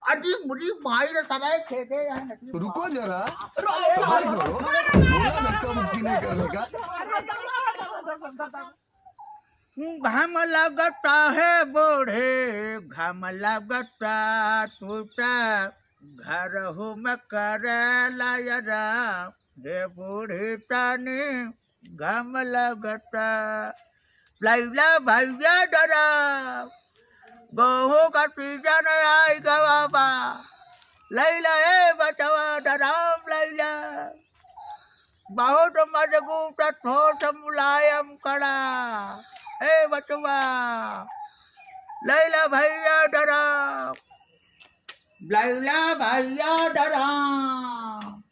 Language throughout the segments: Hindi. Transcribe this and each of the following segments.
अजी मुझी माहिर समय खेदे रुको जरा, सबर करो, थोड़ा धक्का मुक्की नहीं करने का। घाम लगता है बूढ़े, घाम लगता टूटा, घर हूँ मैं करेला यरा, हे बूढ़ी तानी घाम लगता। लैला भैया डरा, गेहूं का सीजन आएगा बाबा, लैला ए बचवा डराम लैला, बहुत मजबूत ठोस मुलायम कड़ा, ए बचवा लैला भैया डराम, लैला भैया डराम।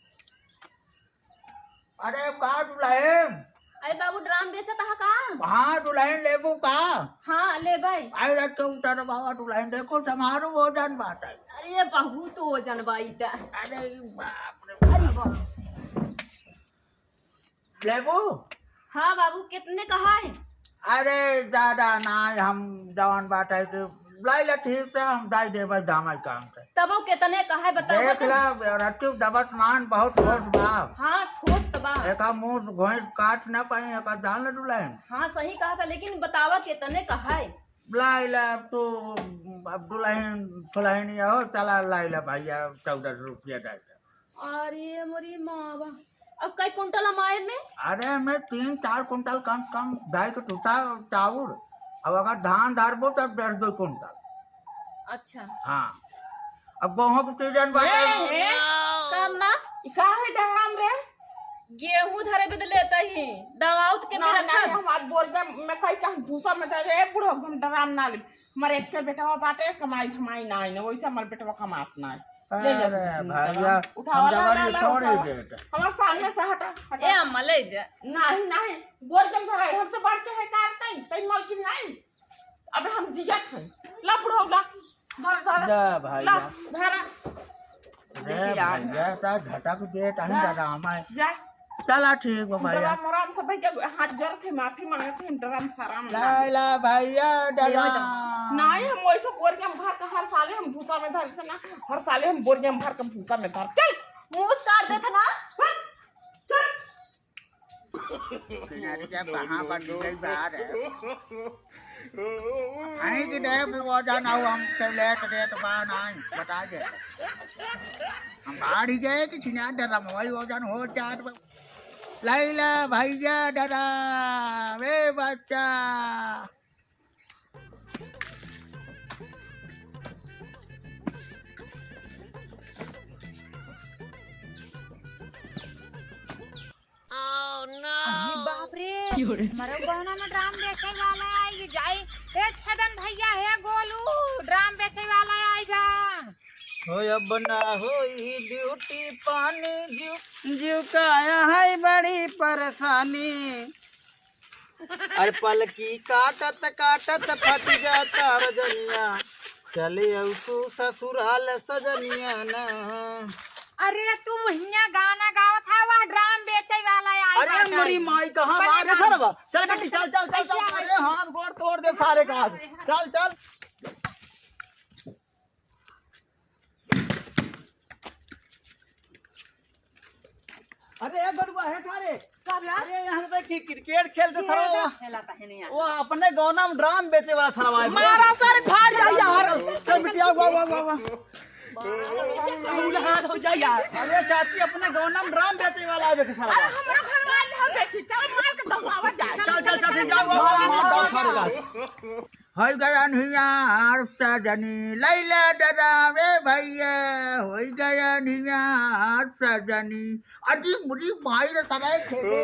अरे का दुल्हन? अरे बाबू ड्राम बेचा था का? हाँ दुल्हन लेबू का? हाँ ले भाई। आई रख के उतर बाबा दुल्हन देखो समारोह भोजन बात है। अरे बहुत वजन बाईटा। अरे बाप रे अरे बाप। लेबू? हाँ बाबू कितने कहा है? अरे ज्यादा ना, हम जवान बात है कि लाइला ठीक से हम दाई देव दामा काम से। तब वो कितने कहा है बताओ? देख ला रत्तु दबत मान बहुत ठोस बा। हाँ ठोस तो बा। एका मुंह घोंस काट ना पाए, एका जान ले दुल्हन। हाँ सही कहा था, लेकिन बतावा कितने कहा है? लाइला तो अब दुल्हन फुलहन हो चला लाइला भैया 1400 रुपया देता। अरे मोरी माँ, अब कई कुंटल हमारे में? अरे मैं 3-4 कुंटल कम से कम ढाई के टूटा चावल, अब अगर धान धारबो तब 1.5-2 कुंटल। अच्छा हाँ अब गेहूं के सीजन बाटे। कम ना का है डराम रे? गेहूं धरे भी तो लेता ही दवाओ के ना मेरा ना हम आज बोल दे मैं कहीं का भूसा में जाए ए बुढ़ो हम डराम ना ले। मरे एक के बेटा बाटे कमाई धमाई ना है, वैसे हमारे बेटा कमात ना है। ले जा भैया उठावा हम ला जवानी ला छोड़ ही उठावा। देते। हमारे सामने से हटा ए अम्मा ले जा। नहीं नहीं गोरगम धरा है, हमसे बढ़ के है कार नहीं तई मालकिन नहीं। अब हम जियत है ला बुढ़ो ला धर धर जा भैया। ला धर अरे भैया सा झटक दे टाइम दादा हमारे। जा चला ठीक है भैया। डराम मोराम सब भैया हाथ जोड़ थे, माफी मांगते हैं डराम फराम ना। लाइला भैया दादा नहीं हम वैसे बोरियम भर के हर साले हम भूसा में धरते ना, हर साले हम बोरियम भर के भूसा में धर चल मुंह काट देता ना। कहाँ पर गई बाहर है आई कि दे वो जाना हो हम चले दे तो बाहर नहीं बता दे हम बाहर ही गए कि छिना डरा मोई हो जान हो चार लैला भैया डरा वे बच्चा। बाप रे हमारे गहना में ड्राम बेचे वाला आई जाई। ए छदन भैया है गोलू ड्राम बेचे वाला आई बा। हो अब ना होई ड्यूटी पानी जीव जीव का आया है बड़ी परेशानी। अरे पलकी काटत काटत फट जाता रजनिया, चले अब तू ससुराल सजनिया ना। अरे तू हिया गाना गावत है वह ड्राम बेचे वाला आई। अरे मेरी माई कहाँ बाहर है सर? चल बेटी चल चल चल चल। अरे हाथ गोड़ तोड़ दे सारे का, चल चल। अरे गड़ुआ है सारे। अरे यहाँ पे क्रिकेट खेलते सर खेलाता है नहीं वो अपने गौना में ड्राम बेचे वाला सर मारा सर भाग जा यार। चल बेटिया वाह वाह वाह वाह हाथ हो जा यार। अरे चाची अपने गौना में ड्राम बेचे वाला है बेके सर। हमरा घर वाले हम बेची चल मार के दबावा जा। चल चल चाची जाओ वाह सारे का होई गया नियार सजनी लैला डरावे भैया, होई गया नियार सजनी। अजी मुझी माहिर समय खेदे